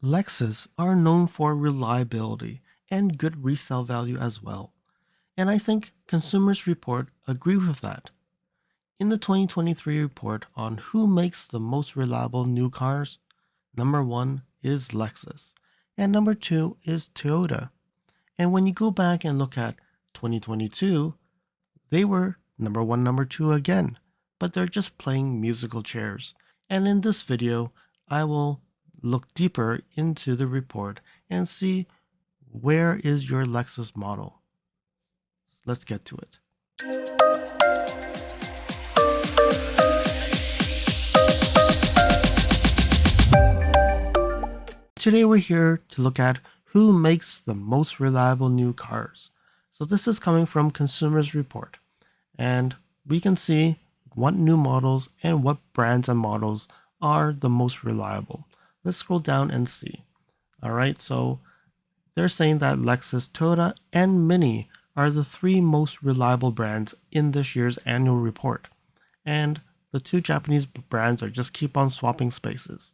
Lexus are known for reliability and good resale value as well, and I think Consumers Report agree with that. In the 2023 report on who makes the most reliable new cars, number one is Lexus, and number two is Toyota. And when you go back and look at 2022, they were number one, number two again, but they're just playing musical chairs. And in this video, I will look deeper into the report and see where is your Lexus model. Let's get to it. Today we're here to look at who makes the most reliable new cars. So this is coming from Consumers Report, and we can see what new models and what brands and models are the most reliable. Let's scroll down and see. All right, so they're saying that Lexus, Toyota, and Mini are the three most reliable brands in this year's annual report. And the two Japanese brands are just keep on swapping spaces.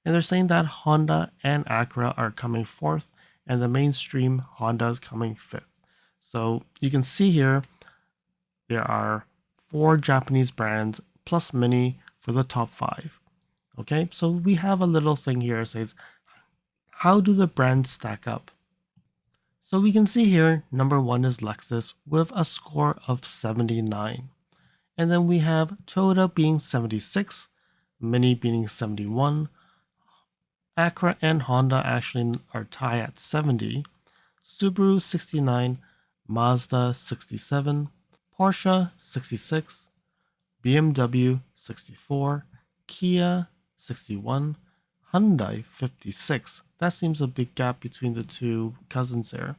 And they're saying that Honda and Acura are coming fourth, and the mainstream Honda is coming fifth. So you can see here there are four Japanese brands plus Mini for the top five. Okay, so we have a little thing here that says, how do the brands stack up? So we can see here, number one is Lexus with a score of 79. And then we have Toyota being 76, Mini being 71, Acura and Honda actually are tied at 70, Subaru 69, Mazda 67, Porsche 66, BMW 64, Kia 61, Hyundai 56. That seems a big gap between the two cousins there.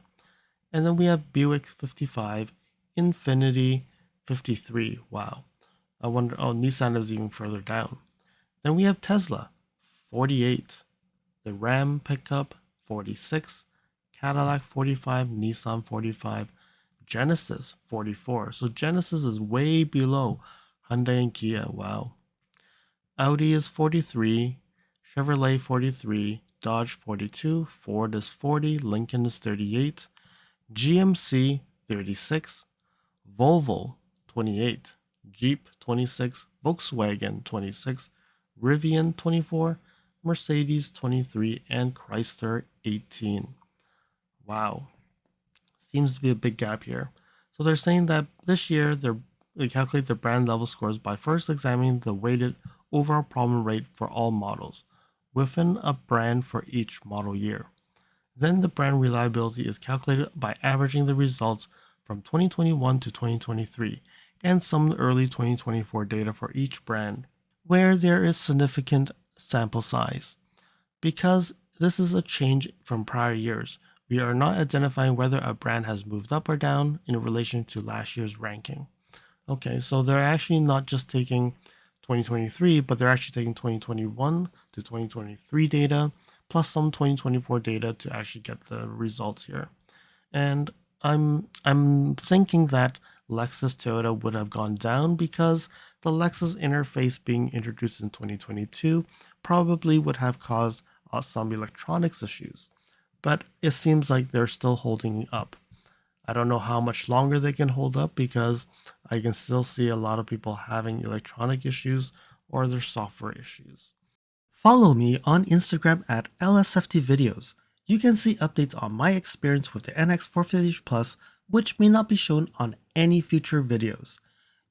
And then we have Buick 55, Infiniti 53. Wow. I wonder, oh, Nissan is even further down. Then we have Tesla 48, the Ram pickup 46, Cadillac 45, Nissan 45, Genesis 44. So Genesis is way below Hyundai and Kia. Wow. Audi is 43, Chevrolet 43, Dodge 42, Ford is 40, Lincoln is 38, GMC 36, Volvo 28, Jeep 26, Volkswagen 26, Rivian 24, Mercedes 23, and Chrysler 18. Wow. Seems to be a big gap here. So they're saying that this year they calculate their brand level scores by first examining the weighted overall problem rate for all models within a brand for each model year. Then the brand reliability is calculated by averaging the results from 2021 to 2023 and some early 2024 data for each brand, where there is significant sample size. Because this is a change from prior years, we are not identifying whether a brand has moved up or down in relation to last year's ranking. Okay, so they're actually not just taking 2023, but they're actually taking 2021 to 2023 data, plus some 2024 data to actually get the results here. And I'm thinking that Lexus Toyota would have gone down because the Lexus interface being introduced in 2022 probably would have caused some electronics issues. But it seems like they're still holding up. I don't know how much longer they can hold up because I can still see a lot of people having electronic issues or their software issues. Follow me on Instagram at LSFT Videos. You can see updates on my experience with the NX 450 Plus, which may not be shown on any future videos.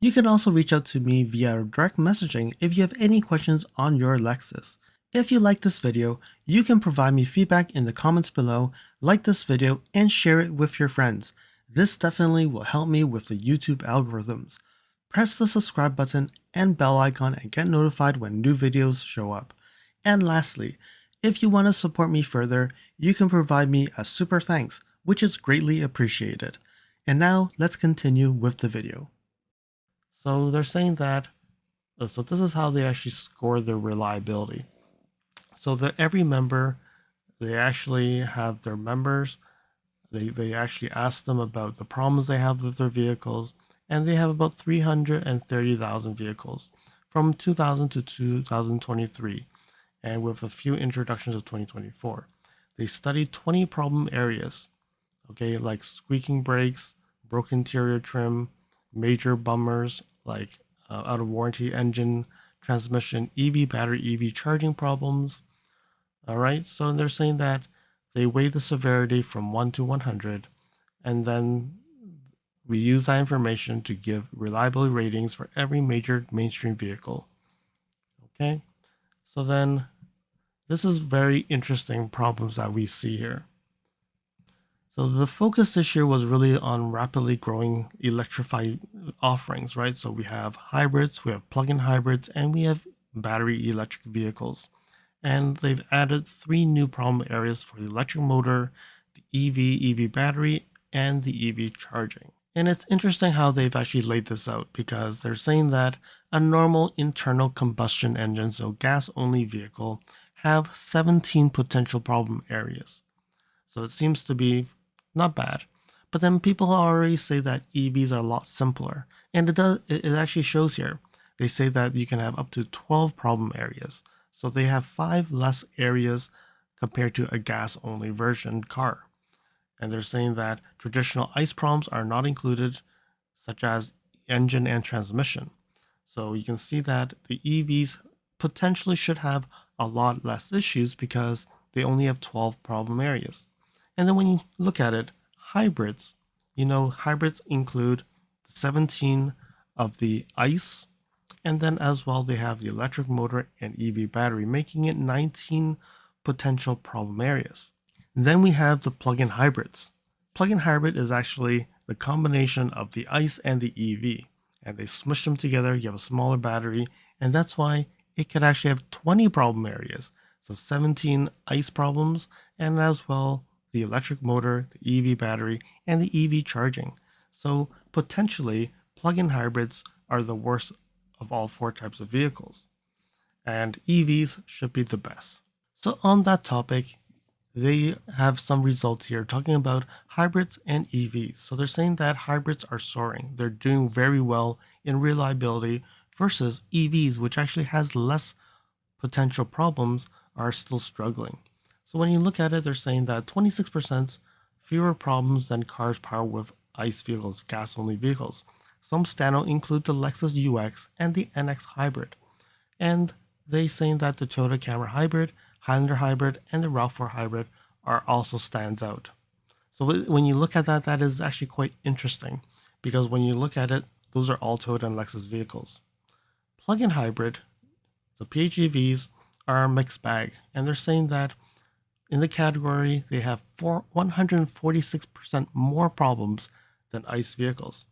You can also reach out to me via direct messaging if you have any questions on your Lexus. If you like this video, you can provide me feedback in the comments below, like this video, and share it with your friends. This definitely will help me with the YouTube algorithms. Press the subscribe button and bell icon and get notified when new videos show up. And lastly, if you want to support me further, you can provide me a super thanks, which is greatly appreciated. And now let's continue with the video. So they're saying that, so this is how they actually score their reliability. So that every member, they actually have their members, they actually ask them about the problems they have with their vehicles, and they have about 330,000 vehicles from 2000 to 2023. and with a few introductions of 2024. They studied 20 problem areas, okay, like squeaking brakes, broken interior trim, major bummers like out of warranty engine, transmission, EV battery, EV charging problems. All right, so they're saying that they weigh the severity from 1 to 100, and then we use that information to give reliability ratings for every major mainstream vehicle. Okay, so then this is very interesting problems that we see here. So the focus this year was really on rapidly growing electrified offerings, right? So we have hybrids, we have plug-in hybrids, and we have battery electric vehicles. And they've added 3 new problem areas for the electric motor, the EV battery, and the EV charging. And it's interesting how they've actually laid this out because they're saying that a normal internal combustion engine, so gas-only vehicle, have 17 potential problem areas. So it seems to be not bad. But then people already say that EVs are a lot simpler. And it actually shows here. They say that you can have up to 12 problem areas. So they have 5 less areas compared to a gas-only version car. And they're saying that traditional ICE problems are not included, such as engine and transmission. So you can see that the EVs potentially should have a lot less issues because they only have 12 problem areas. And then when you look at it, hybrids, hybrids include 17 of the ICE, and then as well they have the electric motor and EV battery, making it 19 potential problem areas. Then we have the plug-in hybrids. Plug-in hybrid is actually the combination of the ICE and the EV, and they smush them together. You have a smaller battery, and that's why it could actually have 20 problem areas. So 17 ICE problems, and as well the electric motor, the EV battery, and the EV charging. So potentially, plug-in hybrids are the worst of all 4 types of vehicles, and EVs should be the best. So on that topic, they have some results here talking about hybrids and EVs. So they're saying that hybrids are soaring. They're doing very well in reliability versus EVs, which actually has less potential problems, are still struggling. So when you look at it, they're saying that 26% fewer problems than cars powered with ICE vehicles, gas-only vehicles. Some standout include the Lexus UX and the NX Hybrid. And they saying that the Toyota Camry Hybrid, Highlander Hybrid, and the RAV4 Hybrid are also stands out. So when you look at that, that is actually quite interesting because when you look at it, those are all Toyota and Lexus vehicles. Plug-in hybrid, the PHEVs, are a mixed bag, and they're saying that in the category they have 146% more problems than ICE vehicles,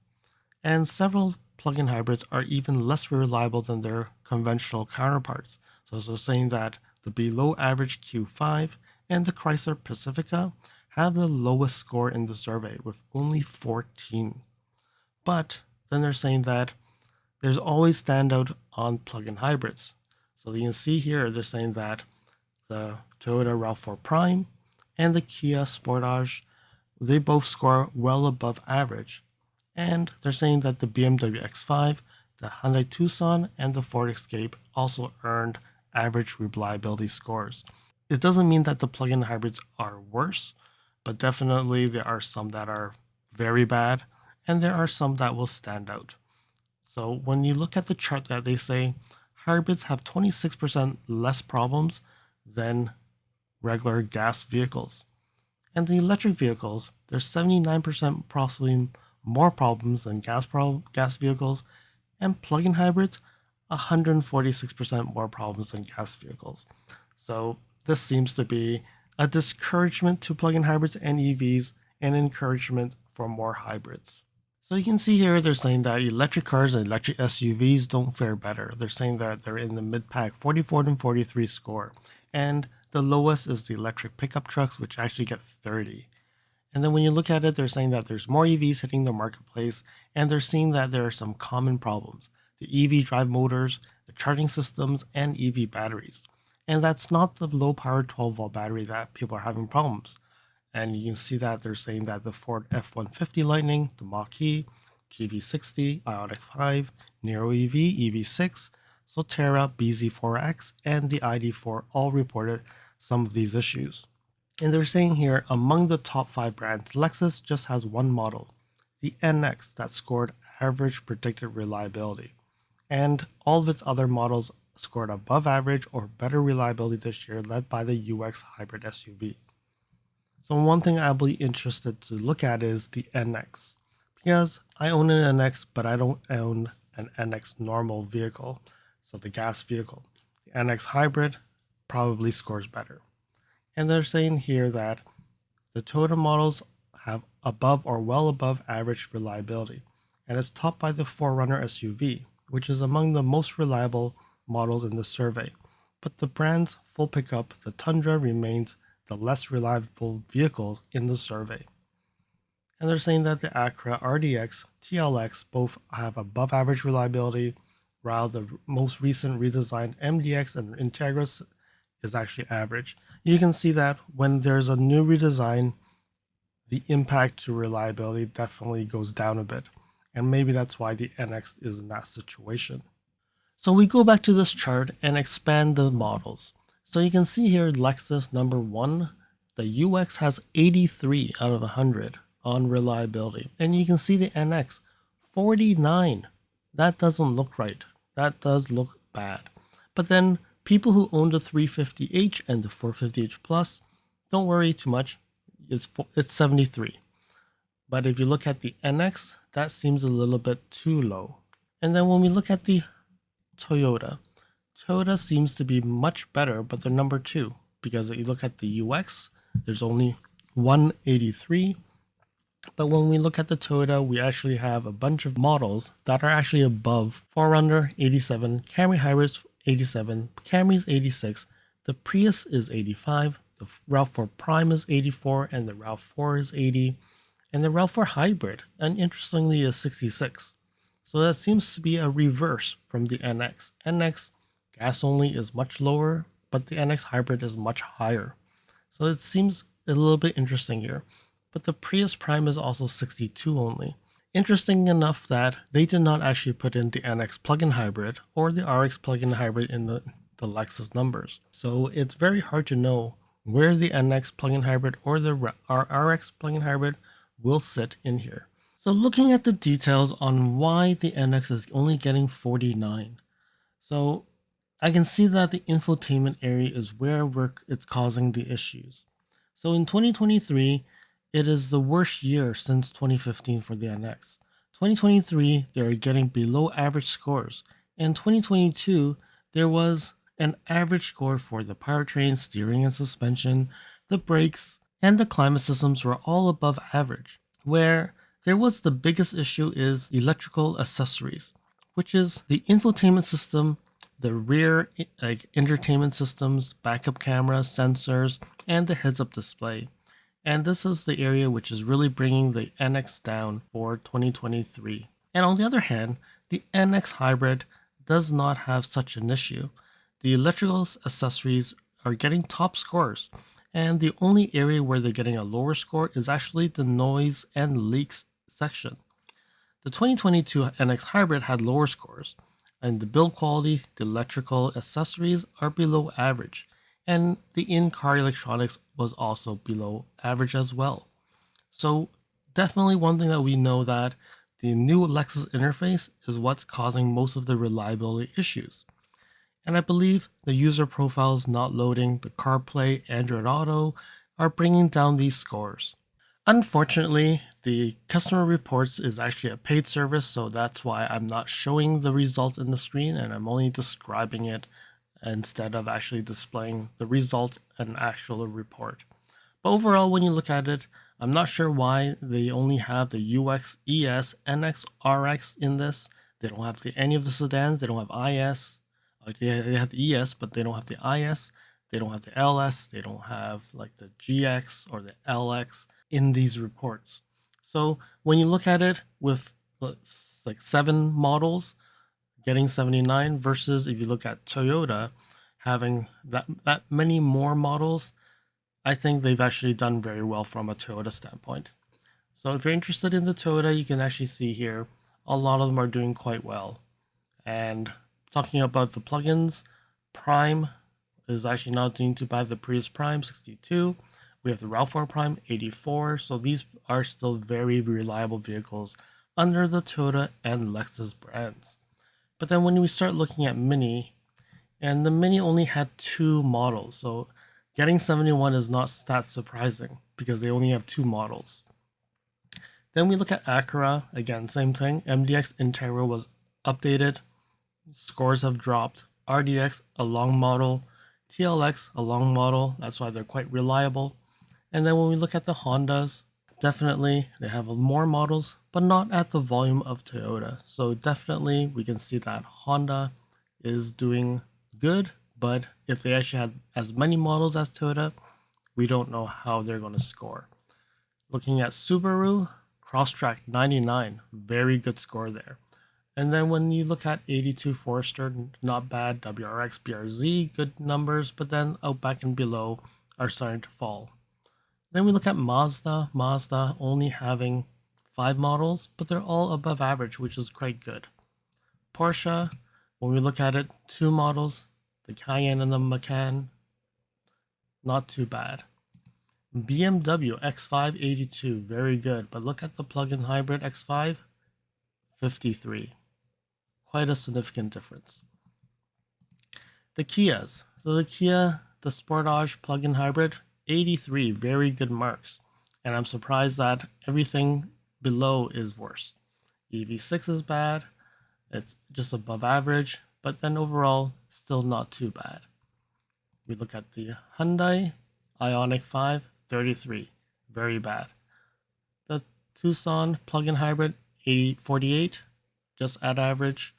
and several plug-in hybrids are even less reliable than their conventional counterparts. So they're saying that the below average Q5 and the Chrysler Pacifica have the lowest score in the survey with only 14. But then they're saying that there's always standout on plug-in hybrids. So you can see here they're saying that the Toyota RAV4 Prime and the Kia Sportage, they both score well above average. And they're saying that the BMW X5, the Hyundai Tucson, and the Ford Escape also earned average reliability scores. It doesn't mean that the plug-in hybrids are worse, but definitely there are some that are very bad, and there are some that will stand out. So when you look at the chart that they say, hybrids have 26% less problems than regular gas vehicles. And the electric vehicles, there's 79% possibly more problems than gas vehicles, and plug-in hybrids, 146% more problems than gas vehicles. So this seems to be a discouragement to plug-in hybrids and EVs and encouragement for more hybrids. So you can see here they're saying that electric cars and electric SUVs don't fare better. They're saying that they're in the mid-pack 44 and 43 score. And the lowest is the electric pickup trucks, which actually get 30. And then when you look at it, they're saying that there's more EVs hitting the marketplace, and they're seeing that there are some common problems. The EV drive motors, the charging systems, and EV batteries. And that's not the low-powered 12-volt battery that people are having problems. And you can see that they're saying that the Ford F-150 Lightning, the Mach-E, GV60, Ioniq 5, Nero EV, EV6, So Terra, BZ4X, and the ID4 all reported some of these issues. And they're saying here, among the top 5 brands, Lexus just has one model, the NX, that scored average predicted reliability. And all of its other models scored above average or better reliability this year, led by the UX Hybrid SUV. So one thing I'll be interested to look at is the NX, because I own an NX, but I don't own an NX normal vehicle, so the gas vehicle. The NX Hybrid probably scores better. And they're saying here that the Toyota models have above or well above average reliability, and it's topped by the 4Runner SUV, which is among the most reliable models in the survey. But the brand's full pickup, the Tundra, remains the less reliable vehicles in the survey. And they're saying that the Acura RDX, TLX both have above average reliability, while the most recent redesigned MDX and Integra is actually average. You can see that when there's a new redesign, the impact to reliability definitely goes down a bit. And maybe that's why the NX is in that situation. So we go back to this chart and expand the models. So you can see here Lexus number 1, the UX has 83 out of 100 on reliability. And you can see the NX 49. That doesn't look right. That does look bad. But then people who own the 350H and the 450H Plus, don't worry too much. It's 73. But if you look at the NX, that seems a little bit too low. And then when we look at the Toyota seems to be much better, but they're number 2, because if you look at the UX, there's only 183. But when we look at the Toyota, we actually have a bunch of models that are actually above 4Runner 87, Camry Hybrids 87, Camry's 86, the Prius is 85, the RAV4 Prime is 84, and the RAV4 is 80, and the RAV4 Hybrid, and interestingly, is 66. So that seems to be a reverse from the NX. NX gas only is much lower, but the NX Hybrid is much higher. So it seems a little bit interesting here. But the Prius Prime is also 62 only. Interesting enough that they did not actually put in the NX plug-in hybrid or the RX plug-in hybrid in the Lexus numbers. So it's very hard to know where the NX plug-in hybrid or the RX plug-in hybrid will sit in here. So looking at the details on why the NX is only getting 49. So I can see that the infotainment area is where it's causing the issues. So in 2023, it is the worst year since 2015 for the NX. 2023, they're getting below average scores. In 2022, there was an average score for the powertrain, steering and suspension, the brakes, and the climate systems were all above average. Where there was the biggest issue is electrical accessories, which is the infotainment system, the rear entertainment systems, backup cameras, sensors, and the heads-up display. And this is the area which is really bringing the NX down for 2023. And on the other hand, the NX Hybrid does not have such an issue. The electrical accessories are getting top scores, and the only area where they're getting a lower score is actually the noise and leaks section. The 2022 NX Hybrid had lower scores, and the build quality, the electrical accessories are below average, and the in-car electronics was also below average as well. So definitely one thing that we know that the new Lexus interface is what's causing most of the reliability issues. And I believe the user profiles not loading, the CarPlay, Android Auto are bringing down these scores. Unfortunately, the customer reports is actually a paid service, so that's why I'm not showing the results in the screen and I'm only describing it instead of actually displaying the results and actual report. But overall, when you look at it, I'm not sure why they only have the UX, ES, NX, RX in this. They don't have any of the sedans, they don't have IS. They have the ES, but they don't have the IS. They don't have the LS. They don't have like the GX or the LX in these reports. So when you look at it with like 7 models getting 79 versus if you look at Toyota having that many more models, I think they've actually done very well from a Toyota standpoint. So if you're interested in the Toyota, you can actually see here a lot of them are doing quite well. And Talking about the plugins, Prime is actually not doing too bad. The Prius Prime 62. We have the RAV4 Prime 84. So these are still very reliable vehicles under the Toyota and Lexus brands. But then when we start looking at Mini, and the Mini only had 2 models, so getting 71 is not that surprising because they only have 2 models. Then we look at Acura, again, same thing. MDX Integra was updated, scores have dropped. RDX, a long model. TLX, a long model, that's why they're quite reliable. And then when we look at the Hondas, definitely they have more models, but not at the volume of Toyota. So definitely we can see that Honda is doing good, but if they actually had as many models as Toyota, we don't know how they're going to score. Looking at Subaru, Crosstrek 99, very good score there. And then when you look at 82 Forester, not bad. WRX, BRZ, good numbers, but then Outback and below are starting to fall. Then we look at Mazda only having 5 models, but they're all above average, which is quite good. Porsche, when we look at it, 2 models, the Cayenne and the Macan, not too bad. BMW X5 82, very good, but look at the plug-in hybrid X5, 53. Quite a significant difference. The Kias, so the Kia, the Sportage plug-in hybrid, 83, very good marks, and I'm surprised that everything below is worse. EV6 is bad, it's just above average, but then overall, still not too bad. We look at the Hyundai Ioniq 5, 33, very bad. The Tucson plug-in hybrid, 48, just at average.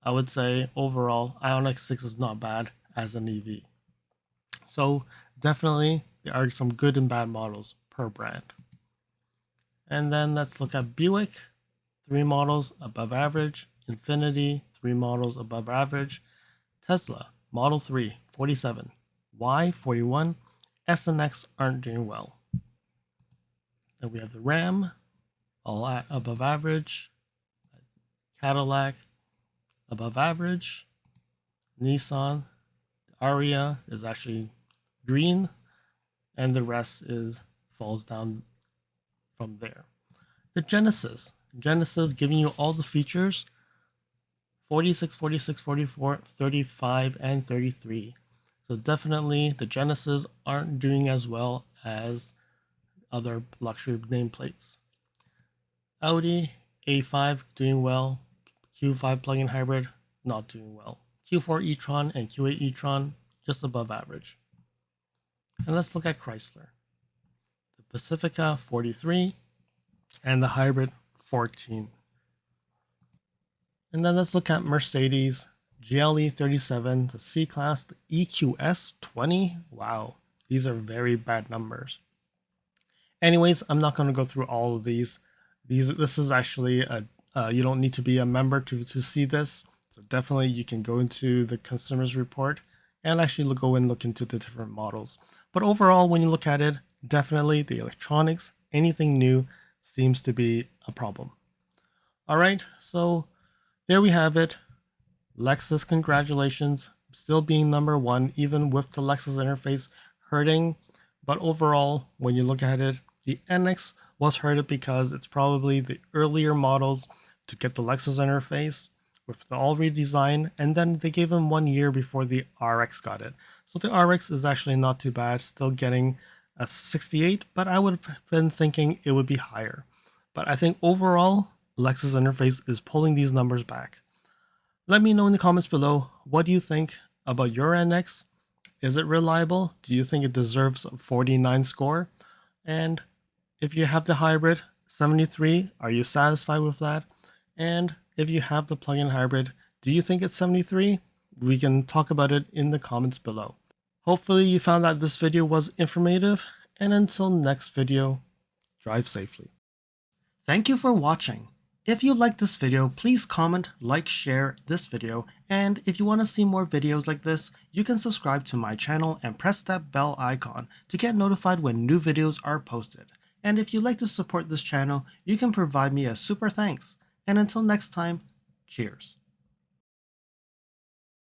I would say overall, Ioniq 6 is not bad as an EV. So definitely, there are some good and bad models per brand. And then let's look at Buick, 3 models above average. Infiniti, 3 models above average. Tesla, Model 3, 47. Y, 41. S and X aren't doing well. Then we have the Ram, all above average. Cadillac, above average. Nissan, Aria is actually green, and the rest falls down from there. The Genesis giving you all the features, 46, 46, 44, 35, and 33. So definitely the Genesis aren't doing as well as other luxury nameplates. Audi A5 doing well, Q5 plug-in hybrid not doing well. Q4 e-tron and Q8 e-tron just above average. And let's look at Chrysler. The Pacifica 43 and the hybrid 14. And then let's look at Mercedes GLE 37, the C-Class, the EQS 20. Wow, these are very bad numbers. Anyways, I'm not going to go through all of these. This is actually you don't need to be a member to see this. So definitely you can go into the consumers report and actually go and look into the different models. But overall, when you look at it, definitely the electronics, anything new seems to be a problem. All right, so there we have it. Lexus, congratulations, still being number 1, even with the Lexus interface hurting. But overall, when you look at it, the NX was hurted because it's probably the earlier models to get the Lexus interface with the all redesign, and then they gave them 1 year before the RX got it. So the RX is actually not too bad, still getting a 68, but I would have been thinking it would be higher. But I think overall, Lexus interface is pulling these numbers back. Let me know in the comments below, what do you think about your NX? Is it reliable? Do you think it deserves a 49 score? And if you have the hybrid 73, are you satisfied with that? And if you have the plug-in hybrid, do you think it's 73? We can talk about it in the comments below. Hopefully you found that this video was informative, and until next video, drive safely. Thank you for watching. If you liked this video, please comment, like, share this video, and if you want to see more videos like this, you can subscribe to my channel and press that bell icon to get notified when new videos are posted. And if you'd like to support this channel, you can provide me a super thanks. And until next time, cheers.